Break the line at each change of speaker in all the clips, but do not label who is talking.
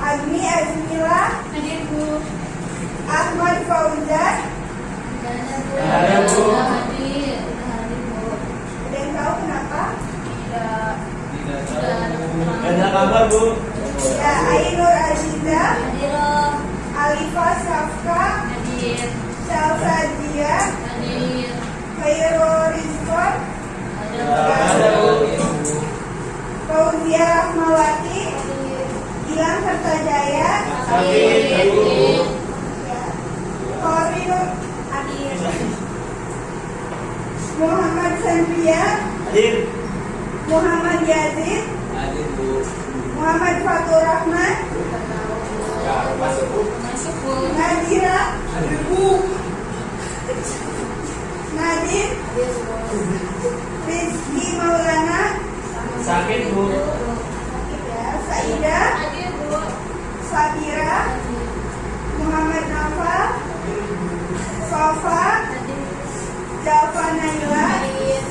Agni Azmila.
Hadir, Bu.
Ahmad Fauzan.
Hadir, Bu. Hadir, Bu.
Ada yang tahu kenapa?
Tidak.
Ada kabar, Bu?
Ya, Ainur Aziza.
Hadir.
Alifa Safka.
Hadir.
Salsadia.
Hadir.
Khairul Rizwan.
Ada, Bu.
Fauzia Rahmawati. Gilang Kertajaya.
Hadir, Bu.
Korinur
Hadir.
Muhammad Sandria.
Hadir.
Muhammad Yazid.
Hadir, Bu.
Muhammad Fatur Rahman.
Ya, masuk, Bu.
Masuk, Bu.
Nadira.
Hadir, Bu.
Nadir.
Hadir, Bu.
Rizky Maulana.
Sakit, Bu.
Ya, Saida.
Hadir, Bu.
Sabira. Muhammad Nafa. Sofa.
Hadir.
Java Naila.
Hadir.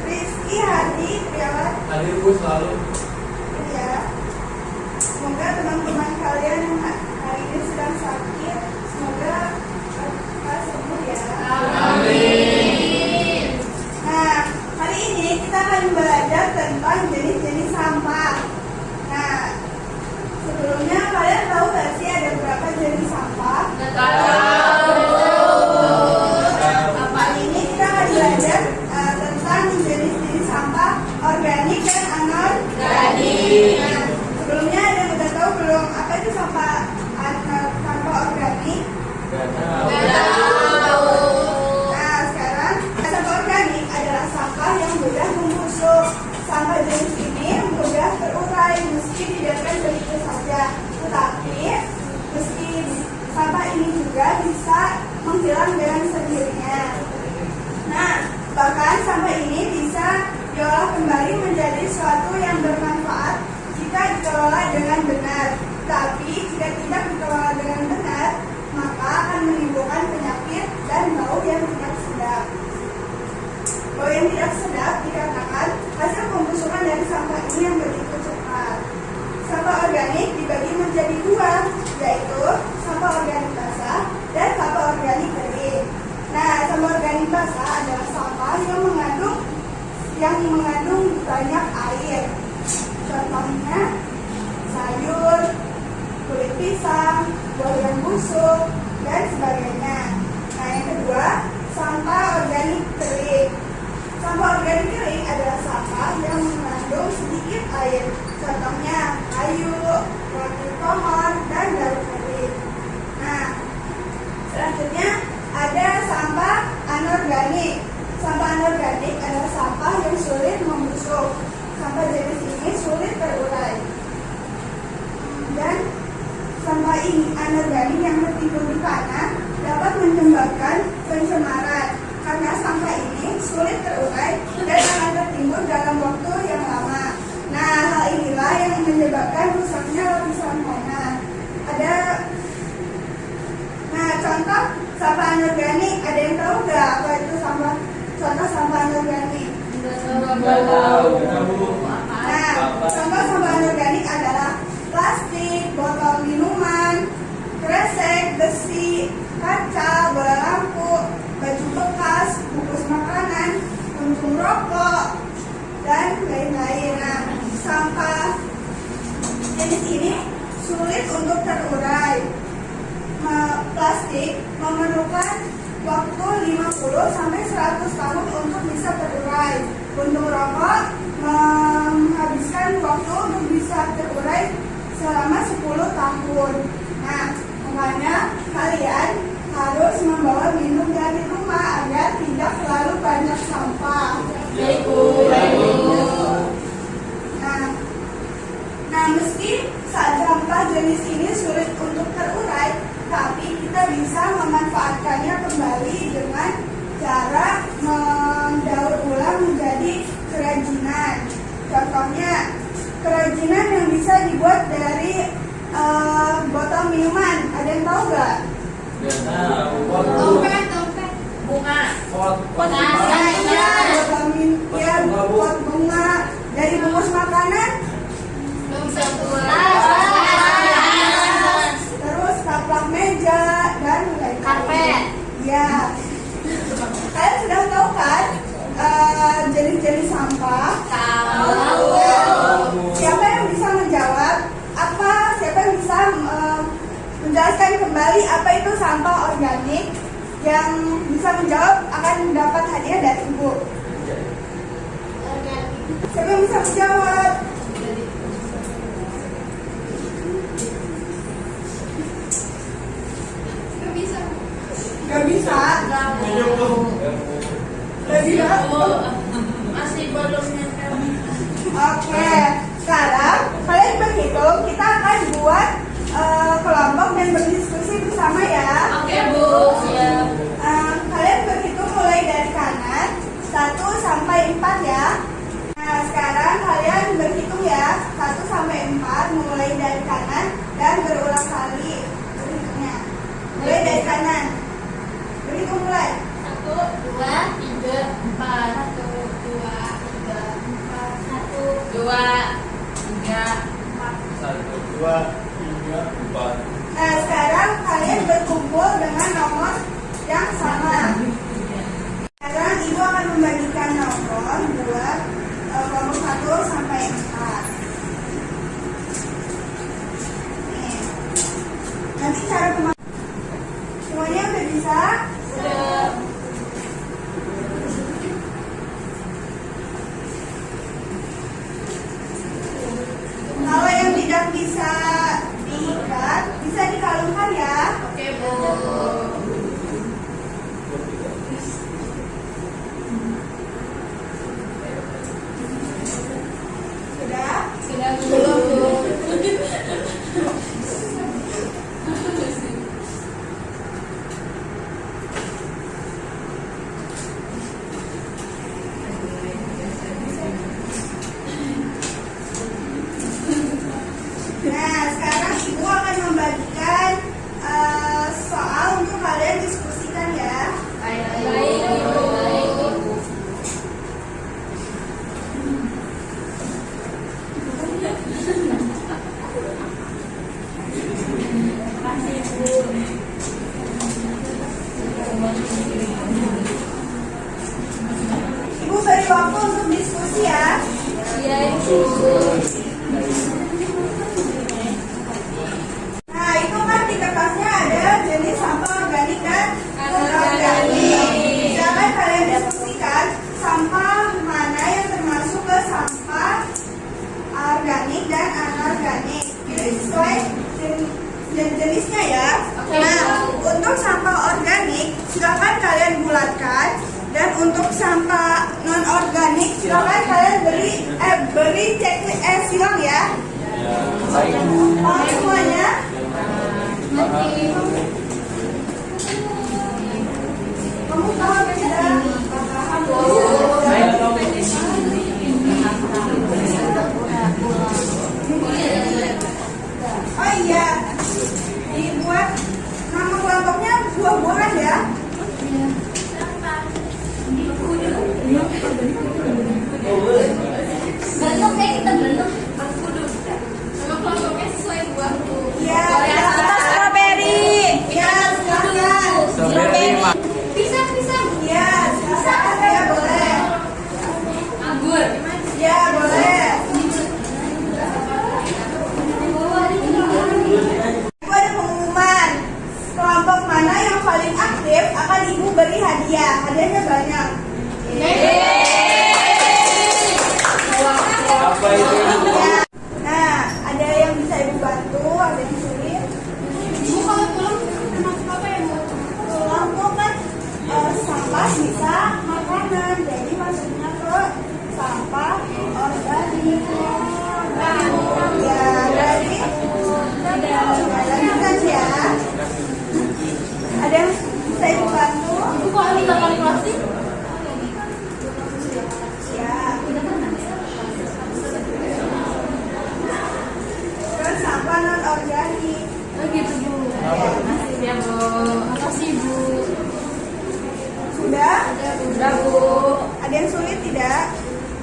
Rizky Hadi. Priawat.
Hadir, Bu, selalu.
Ya. Semoga teman-teman kalian yang hari ini sedang sakit, semoga cepat sembuh ya.
Amin.
Nah, hari ini kita akan belajar tentang jenis-jenis sampah. Nah, sebelumnya kalian tahu nggak sih ada berapa jenis sampah? Hari ini kita akan belajar tentang jenis-jenis sampah organik dan anorganik. Nah, sebelumnya ada yang udah tahu belum apa itu sampah sampah organik? Nah, sekarang sampah organik adalah sampah yang mudah membusuk. Sampah jenis ini mudah terurai meski dibiarkan begitu saja. Tetapi meski sampah ini juga bisa menghilang dengan sendirinya. Nah, bahkan sampah ini bisa diolah kembali menjadi sesuatu yang bermanfaat jika dikelola dengan benar. Tapi jika tidak dikelola dengan benar, maka akan menimbulkan penyakit dan bau yang tidak sedap. Bau yang tidak sedap dikatakan hasil pembusukan dari sampah ini yang begitu cepat. Sampah organik dibagi menjadi dua, yaitu sampah organik basah dan sampah organik kering. Nah, sampah organik basah adalah sampah yang mengandung banyak air. Contohnya sayur, kulit pisang, buah yang busuk, dan sebagainya. Nah, yang kedua, sampah organik kering. Sampah organik kering adalah sampah yang mengandung sedikit air. Contohnya kayu, kulit pohon, dan daun kering. Nah, selanjutnya ada sampah anorganik. Sampah anorganik adalah sampah yang sulit membusuk. Sampah jenis ini sulit terurai. Dan sampah ini anorganik yang tertimbun di tanah dapat menyebabkan pencemaran karena sampah ini sulit terurai dan akan tertimbun dalam menyebabkan rusaknya lapisan tanah. Contoh sampah anorganik, ada yang tahu nggak apa itu sampah? Contoh sampah anorganik.
Nggak tahu, Bu.
Contoh sampah anorganik adalah plastik, botol minuman, kresek, besi, kaca, bola lampu, baju bekas, bungkus makanan, puntung rokok, dan lain-lain. Sampah jenis ini sulit untuk terurai. Plastik memerlukan waktu 50 sampai 100 tahun untuk bisa terurai. Puntung rokok menghabiskan waktu untuk bisa terurai selama 10 tahun. Makanya kalian harus membawa minum dari rumah agar tidak terlalu banyak sampah. Meski sampah jenis ini sulit untuk terurai, tapi kita bisa memanfaatkannya kembali dengan cara mendaur ulang menjadi kerajinan. Contohnya, kerajinan yang bisa dibuat dari botol minuman. Ada yang tahu nggak?
Nggak tahu.
Dompet. Bunga.
Pot
Pot bunga. Dari bungkus makanan. Terus taplak meja dan lain-lain.
Karpet.
Ya. Kalian sudah tahu kan jenis-jenis sampah?
Tahu.
Siapa yang bisa menjawab? Siapa yang bisa menjelaskan kembali apa itu sampah organik? Yang bisa menjawab akan mendapat hadiah dari Ibu. Siapa yang bisa menjawab? Gak bisa.
Masih belum nyampe.
Oke, sekarang kalian berhitung. Kita akan buat kelompok dan berdiskusi bersama ya.
Oke, Bu. Siap.
Kalian berhitung mulai dari kanan 1 sampai 4 ya. Sekarang kalian berhitung ya 1 sampai 4 mulai dari kanan dan berulang kali berhitungnya. Mulai dari kanan. Berhitung mulai.
1, 2, 3, 4. 1, 2, 3, 4. 1, 2, 3, 4.
1, 2, 3, 4.
Sekarang kalian berkumpul dengan nomor yang sama. Sekarang Ibu akan membagikan nomor buat kelompok 1 sampai 4. Nanti cara semuanya udah bisa?
Udah.
Kalau yang tidak bisa diikat, bisa dikalungkan ya.
Oke, Bu.
Sudah?
Sudah belum, Bu.
Sekarang Ibu akan membagikan soal untuk kalian diskusikan ya.
Baik, Bu. Makasih, Bu.
Ibu beri waktu untuk diskusi ya.
Iya, Ibu.
Itu kan di kertasnya ada jenis sampah organik dan
Anorganik.
Silakan kalian diskusikan sampah mana yang termasuk ke sampah organik dan anorganik. Ini sesuai jenisnya ya. Untuk sampah organik silakan kalian bulatkan, dan untuk sampah non organik silakan kalian beri checklist silang ya.
Baik.
Paham semuanya? Kamu paham tidak? Paham.
Saya tahu.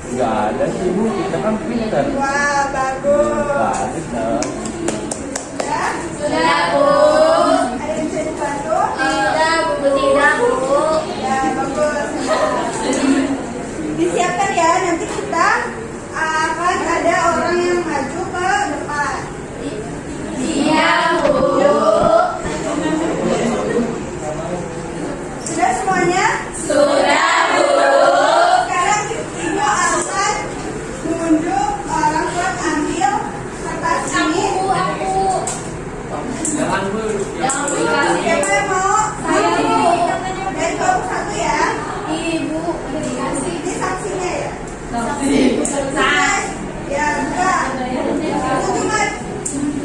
Nggak ada sih Bu, kita kan pintar.
Wah, bagus.
Nggak ada Sal.
Ya,
Sudah, Bu.
ada yang bisa dibantu?
Tidak, Bu. Tidak, Bu.
Ya, bagus. Disiapkan ya, nanti kita akan ada orang yang maju ke depan.
Iya, Bu.
Sudah semuanya?
Sudah, Bu.
Sekarang Ibu akan menunjuk orang buat ambil kertas ini.
Aku.
Jangan Bu.
Jangan Bu.
Siapa yang mau?
Saya, Bu.
Dari kelompok satu ya.
Ibu.
Ini saksinya ya.
Selesai.
Ya, buka. Itu cuma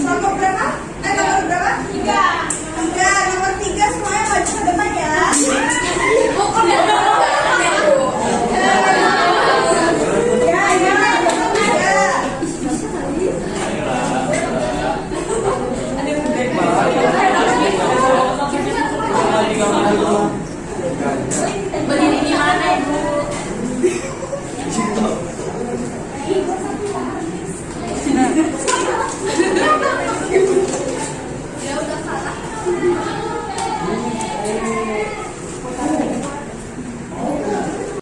nomor berapa? Nomor berapa?
3.
Enggak, nomor 3 semuanya maju ke depan ya.
Bukan ya, Bu.
Ya, ya, ya.
Berdiri di mana, Ibu? Ya udah salah.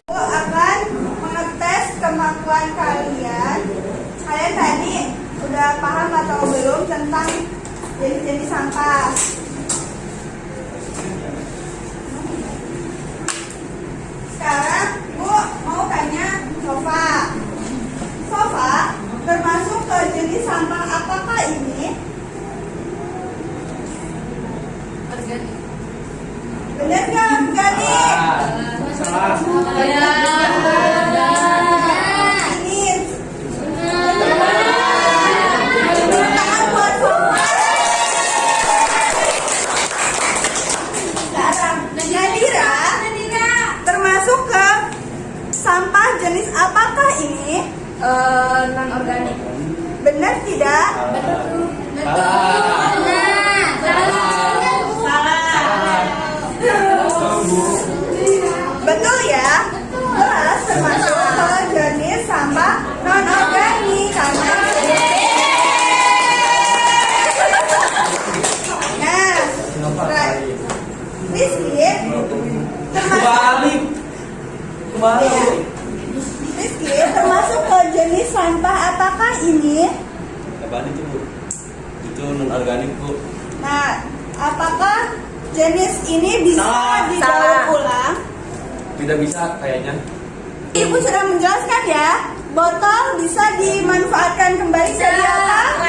Aku akan mengetes kemampuan kalian. Kalian tadi udah paham atau belum tentang jenis-jenis sampah? Sekarang Ibu mau tanya Sofa. Sofa termasuk ke jenis sampah apakah ini?
Organik.
Benar nggak? Organik.
Salah.
Ini. Tangan buat Sofa. Sekarang Nadira termasuk ke sampah jenis apakah ini?
Non organik.
Benar tidak? Betul ya? Beras termasuk ke jenis sampah non organik karena nah, Rizky termasuk ke jenis sampah apakah ini?
Apaan itu Bu? Itu non organik Bu.
Nah, apakah jenis ini bisa
Salah.
didaur ulang?
Tidak bisa kayaknya.
Ibu sudah menjelaskan ya, botol bisa dimanfaatkan kembali jadi apa?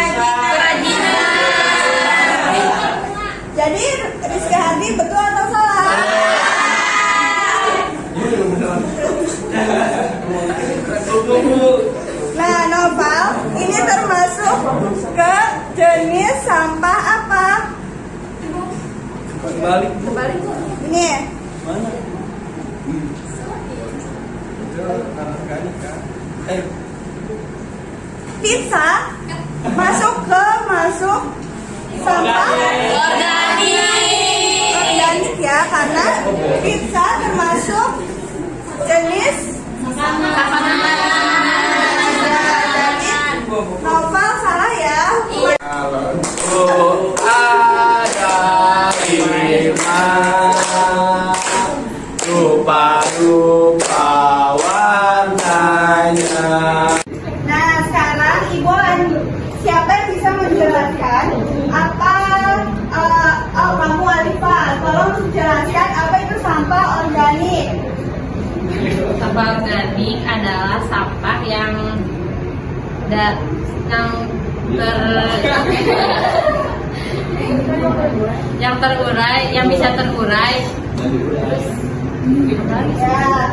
Jadi Rizky Hardi betul atau salah? Nah, Noval, ini termasuk ke jenis sampah apa?
Balik.
Ini,
Mana? Itu non organik kan?
pizza masuk sampah organik ya, karena pizza termasuk jenis Novel salah ya.
Kalau ada lima rupa-rupa warnanya.
Nah, sekarang Ibu siapa yang bisa menjelaskan apa kamu Alifah, tolong jelaskan apa itu sampah organik.
Sampah organik adalah sampah yang terurai, yang bisa terurai.
Ya,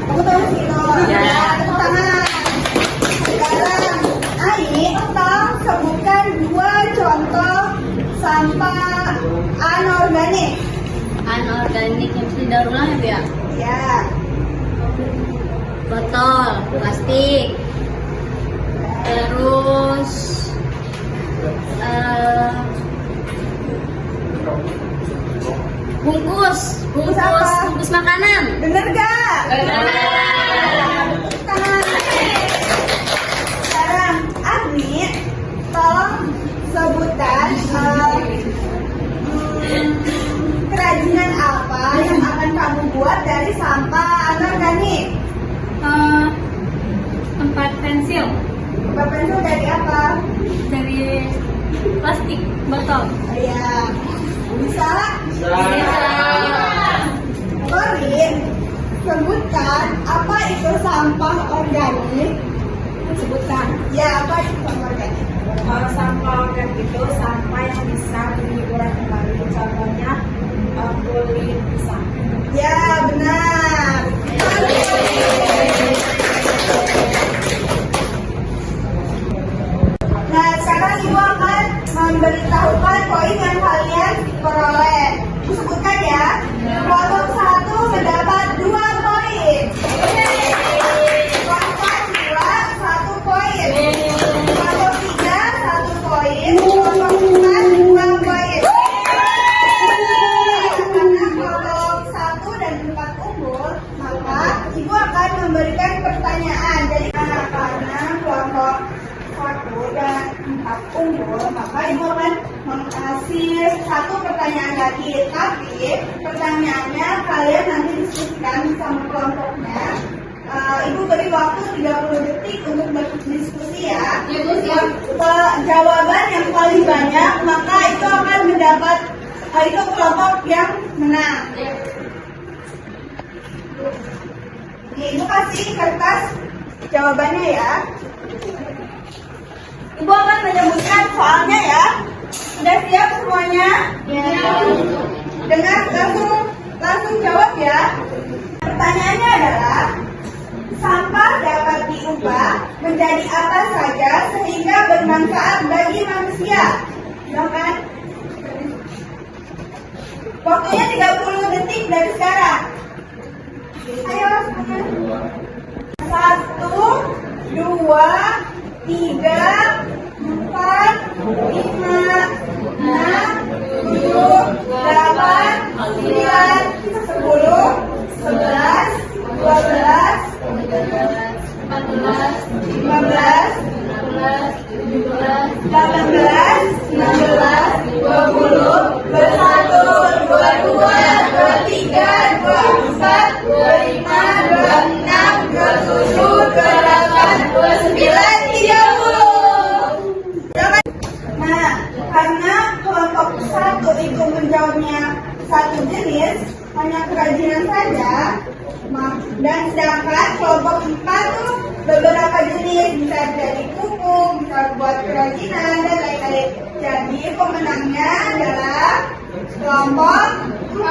kamu tahu sih ya, tepuk tangan. Sekarang Ai, tolong sebutkan 2 contoh sampah anorganik.
Anorganik yang bisa didaur ulang ya, Bu ya?
Ya,
Botol, plastik, terus bungkus
apa?
makanan.
bener gak?
Bener.
Tepuk tangan.
pensil
Buat pensil dari apa?
dari plastik botol.
Iya. Bisa?
Bisa.
Korin, sebutkan apa itu sampah organik? Sebutkan. Ya, apa itu sampah organik?
Sampah organik itu sampah yang bisa digunakan kembali. Contohnya kulit pisang.
Ya, benar. Nah, sekarang Ibu akan memberitahukan poin yang kalian peroleh. Sebutkan ya. Kelompok 1 mendapat 2 poin. Kelompok 2 1 poin. Kelompok 3 1 poin. Kelompok 4 2 poin. Karena kelompok 1 dan 4 unggul, maka Ibu akan memberikan pertanyaan. Jadi karena kelompok 1 dan 4 unggul, maka Ibu akan mengasih 1 pertanyaan lagi. Tapi pertanyaannya kalian nanti diskusikan sama kelompoknya. Ibu beri waktu 30 detik untuk berdiskusi ya. Jawaban yang paling banyak maka itu akan mendapat itu kelompok yang menang. Nih, Ibu kasih kertas jawabannya ya. Ibu akan menyebutkan soalnya ya. Sudah siap semuanya?
Ya.
Dengar langsung jawab ya. Pertanyaannya adalah sampah dapat diubah menjadi apa saja sehingga bermanfaat bagi manusia. Ya kan? Waktunya 30 detik dari sekarang. Ayo semuanya. 1, 2, 3, 4, 5, 6, 7, 8, 9, 10, 11, 12,
14,
15,
16, 17,
18, 19, 20, 21, 22, 23, 24, 25, 26, 27, 28, 29, 30. Nah, karena kelompok 1 itu menjawabnya satu jenis, hanya kerajinan saja, dan sedangkan kelompok 4 tuh beberapa jenis, bisa jadi pupuk, bisa buat kerajinan dan lain-lain. Jadi pemenangnya adalah kelompok 4.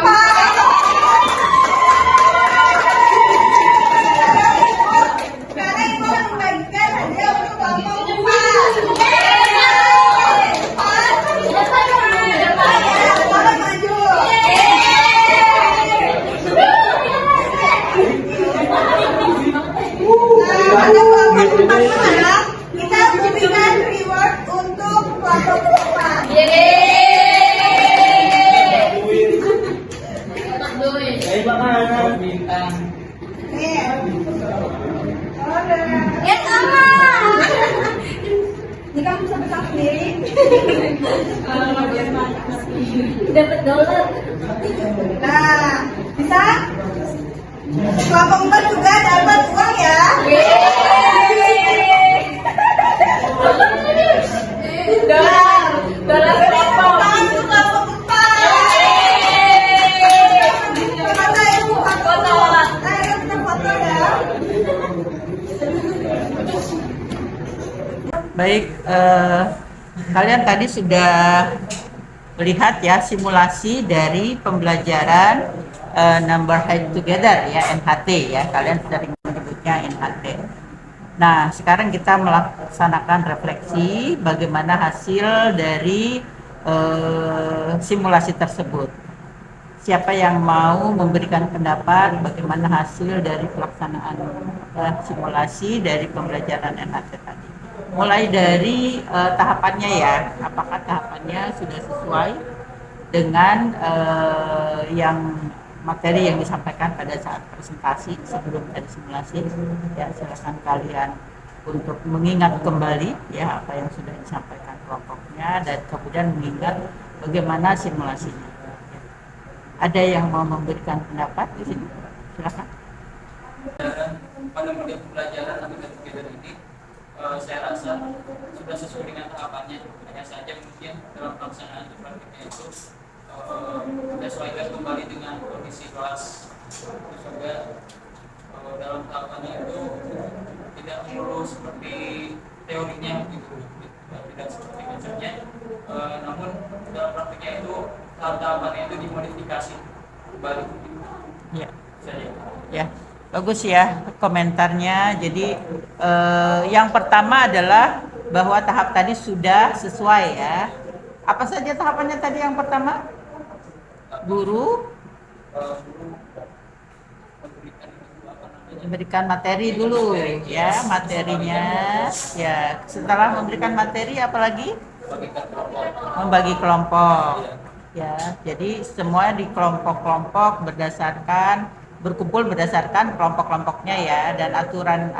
Sekarang Ibu akan membagikan hadiah untuk kelompok 4. Boleh maju. Nah, pada kelompok 4 menang, kita berikan reward untuk kelompok 4. Nih.
Ya sama.
Ini kamu bisa pegang sendiri.
Dapat dolar.
Nah, bisa? Kelompok 4 juga dapat uang ya.
Dolar
Kelompok 4. Foto Ibu, foto. Ayo kita foto ya.
Baik, kalian tadi sudah melihat ya simulasi dari pembelajaran number head together ya, NHT ya, kalian sering menyebutnya NHT. Nah, sekarang kita melaksanakan refleksi bagaimana hasil dari simulasi tersebut. Siapa yang mau memberikan pendapat bagaimana hasil dari pelaksanaan simulasi dari pembelajaran NHT tadi? Mulai dari tahapannya ya, apakah tahapannya sudah sesuai dengan yang materi yang disampaikan pada saat presentasi sebelum dari simulasi? Ya, silakan kalian untuk mengingat kembali ya apa yang sudah disampaikan kelompoknya dan kemudian mengingat bagaimana simulasinya. Ada yang mau memberikan pendapat di sini? Silakan.
Pada model pembelajaran atau together ini
saya rasa sudah sesuai dengan tahapannya. Hanya saja mungkin dalam pelaksanaan praktiknya itu kita sesuaikan kembali dengan kondisi kelas. Terus juga dalam tahapannya itu tidak melulu seperti teorinya gitu, tidak seperti konsepnya, namun dalam praktiknya itu tahap-tahapannya itu dimodifikasi kembali.
Ya.
Saja.
Ya, bagus ya komentarnya. Jadi yang pertama adalah bahwa tahap tadi sudah sesuai ya. Apa saja tahapannya tadi yang pertama? Guru memberikan materi dulu ya, materinya. Ya, setelah memberikan materi apalagi? Membagi kelompok. Ya, jadi semua di kelompok-kelompok berkumpul berdasarkan kelompok-kelompoknya ya, dan aturan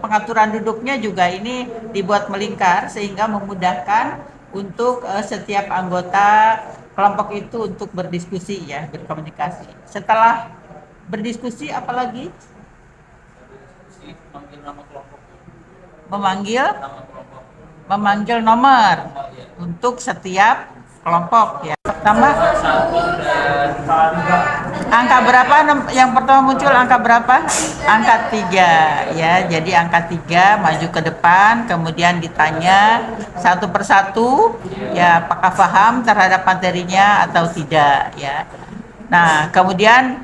pengaturan duduknya juga ini dibuat melingkar sehingga memudahkan untuk setiap anggota kelompok itu untuk berdiskusi ya, berkomunikasi. Setelah berdiskusi apalagi?
Memanggil nama kelompok.
Memanggil nomor untuk setiap kelompok ya. Pertama angka berapa yang pertama muncul, angka berapa? Angka 3 ya. Jadi angka 3 maju ke depan, kemudian ditanya satu persatu ya, apakah paham terhadap materinya atau tidak ya. Nah, kemudian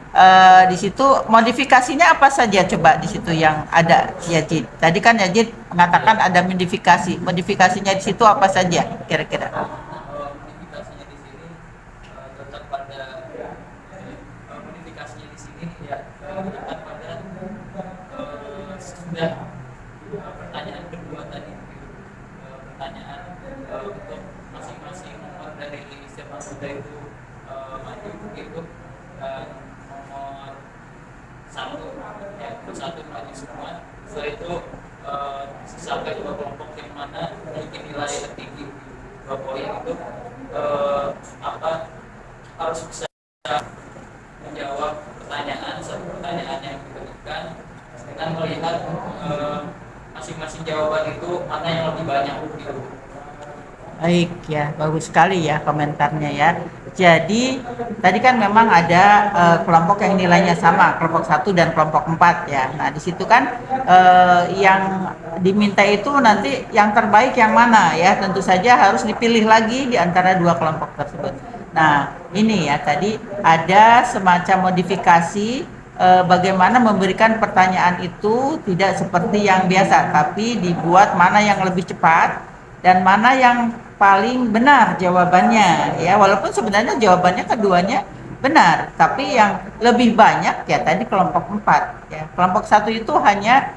di situ modifikasinya apa saja coba di situ yang ada Yazid. Tadi kan Yazid mengatakan ada modifikasi. Modifikasinya di situ apa saja kira-kira?
Modifikasinya di sini tetap pada modifikasinya di sini ya tetap pada sudah pertanyaan kedua tadi, pertanyaan untuk masing-masing nomor dari setiap anggota itu maju gitu, dan nomor 1 ya, nomor 1 maju semua. Setelah itu sampai 2 kelompok yang mana memiliki nilai tertinggi 2 poin itu harus bisa menjawab satu pertanyaan yang diberikan dengan melihat masing-masing jawaban itu mana yang lebih banyak gitu.
Baik ya, bagus sekali ya komentarnya ya. Jadi tadi kan memang ada kelompok yang nilainya sama, kelompok 1 dan kelompok 4 ya. Nah di situ kan yang diminta itu nanti yang terbaik yang mana ya. Tentu saja harus dipilih lagi di antara 2 kelompok tersebut. Nah ini ya, tadi ada semacam modifikasi bagaimana memberikan pertanyaan itu tidak seperti yang biasa, tapi dibuat mana yang lebih cepat dan mana yang paling benar jawabannya ya, walaupun sebenarnya jawabannya keduanya benar, tapi yang lebih banyak ya tadi kelompok 4 ya. Kelompok 1 itu hanya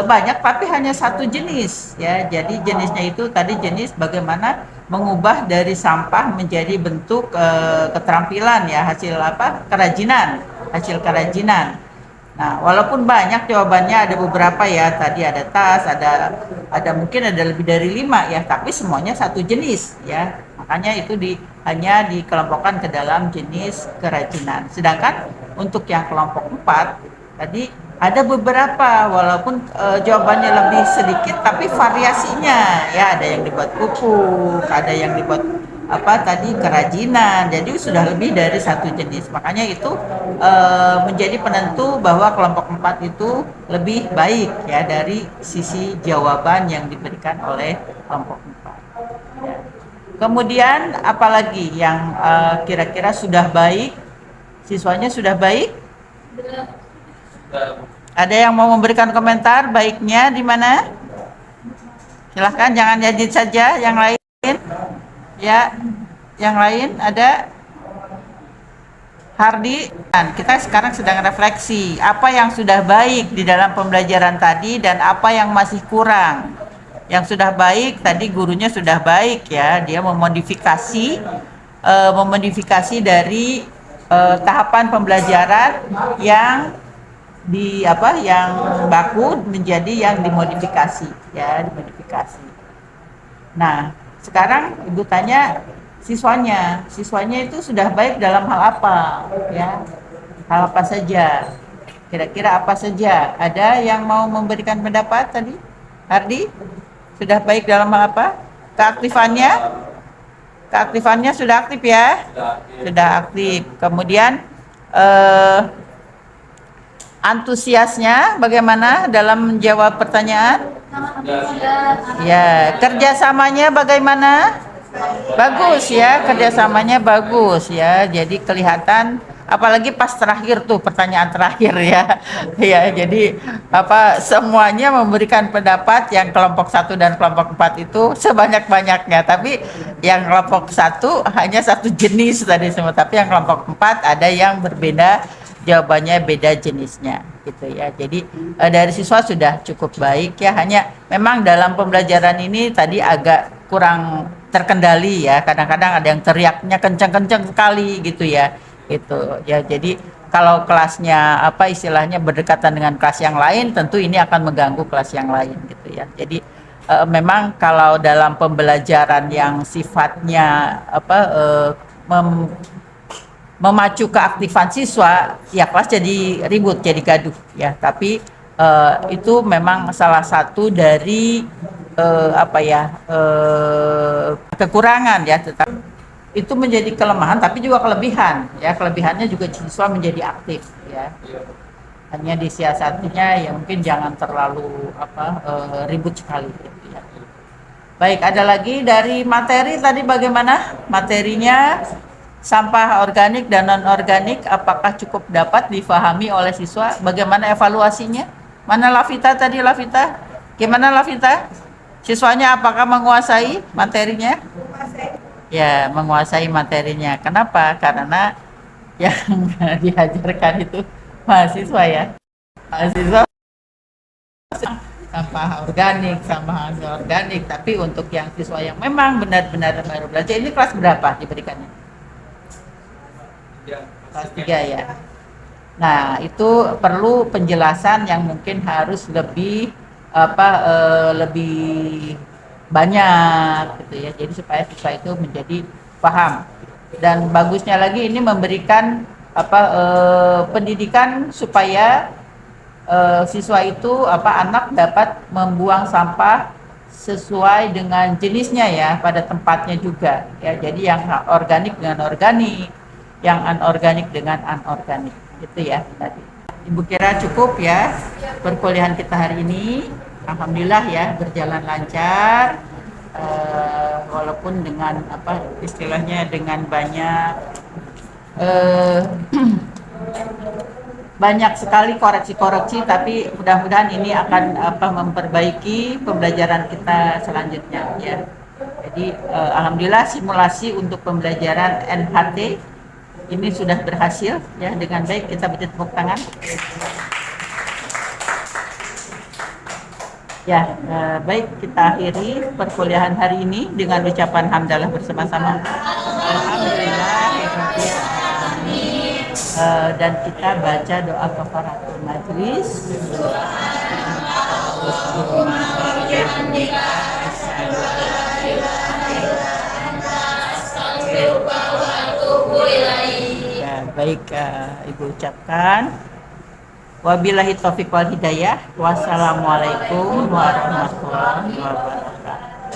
banyak tapi hanya 1 jenis ya. Jadi jenisnya itu tadi jenis bagaimana mengubah dari sampah menjadi bentuk keterampilan ya, hasil kerajinan. Nah, walaupun banyak jawabannya, ada beberapa ya, tadi ada tas, ada mungkin ada lebih dari 5 ya, tapi semuanya 1 jenis ya. Makanya itu hanya dikelompokkan ke dalam jenis kerajinan. Sedangkan untuk yang kelompok 4 tadi ada beberapa, walaupun jawabannya lebih sedikit, tapi variasinya ya, ada yang dibuat pupuk, ada yang dibuat kerajinan. Jadi sudah lebih dari 1 jenis. Makanya itu menjadi penentu bahwa kelompok 4 itu lebih baik ya dari sisi jawaban yang diberikan oleh kelompok 4 ya. Kemudian apalagi yang kira-kira sudah baik, siswanya sudah baik? Ada yang mau memberikan komentar baiknya di mana? Silahkan, jangan Yazid saja, yang lain ya, yang lain ada. Hardi, kita sekarang sedang refleksi apa yang sudah baik di dalam pembelajaran tadi dan apa yang masih kurang. Yang sudah baik tadi gurunya sudah baik ya, dia memodifikasi dari tahapan pembelajaran yang yang baku menjadi yang dimodifikasi ya, dimodifikasi. Nah, sekarang Ibu tanya siswanya itu sudah baik dalam hal apa ya, hal apa saja, kira-kira apa saja. Ada yang mau memberikan pendapat tadi? Hardi, sudah baik dalam hal apa? Keaktifannya? Keaktifannya sudah aktif ya? Sudah aktif. Kemudian antusiasnya bagaimana dalam menjawab pertanyaan? Ya, kerjasamanya bagaimana? Bagus ya, kerjasamanya bagus ya. Jadi kelihatan, apalagi pas terakhir tuh pertanyaan terakhir ya. Ya, jadi semuanya memberikan pendapat yang kelompok 1 dan kelompok 4 itu sebanyak-banyaknya. Tapi yang kelompok 1 hanya satu jenis tadi semua, tapi yang kelompok 4 ada yang berbeda, jawabannya beda jenisnya gitu ya. Jadi dari siswa sudah cukup baik ya, hanya memang dalam pembelajaran ini tadi agak kurang terkendali ya, kadang-kadang ada yang teriaknya kencang-kencang sekali gitu ya, gitu ya. Jadi kalau kelasnya istilahnya berdekatan dengan kelas yang lain, tentu ini akan mengganggu kelas yang lain gitu ya. Jadi memang kalau dalam pembelajaran yang sifatnya memacu keaktifan siswa, ya kelas jadi ribut, jadi gaduh ya. Tapi itu memang salah satu dari kekurangan ya. Tetap itu menjadi kelemahan, tapi juga kelebihan ya. Kelebihannya juga siswa menjadi aktif ya. Hanya disiasatinya ya mungkin jangan terlalu ribut sekali gitu ya. Baik, ada lagi dari materi tadi bagaimana materinya? Sampah organik dan non-organik apakah cukup dapat difahami oleh siswa? Bagaimana evaluasinya? Mana Lavita tadi, Lavita? Gimana Lavita? Siswanya apakah menguasai materinya? Ya, menguasai materinya. Kenapa? Karena yang diajarkan itu mahasiswa ya. Mahasiswa sampah organik, sampah non-organik. Tapi untuk yang siswa yang memang benar-benar baru belajar, ini kelas berapa diberikannya? Kelas 3 ya. Nah, itu perlu penjelasan yang mungkin harus lebih lebih banyak gitu ya. Jadi supaya siswa itu menjadi paham. Dan bagusnya lagi ini memberikan pendidikan supaya siswa itu anak dapat membuang sampah sesuai dengan jenisnya ya, pada tempatnya juga ya. Jadi yang organik dengan organik, yang anorganik dengan anorganik gitu ya tadi. Ibu kira cukup ya perkuliahan kita hari ini. Alhamdulillah ya berjalan lancar, walaupun dengan istilahnya dengan banyak banyak sekali koreksi-koreksi, tapi mudah-mudahan ini akan memperbaiki pembelajaran kita selanjutnya ya. Jadi alhamdulillah simulasi untuk pembelajaran NHT ini sudah berhasil ya dengan baik. Kita beri tepuk tangan. Ya, baik, kita akhiri perkuliahan hari ini dengan ucapan hamdalah bersama-sama. Alhamdulillah. Dan kita baca doa kafaratul majlis. Ya, baik, Ibu ucapkan. Wabillahi taufiq wal hidayah. Wassalamualaikum warahmatullahi wabarakatuh.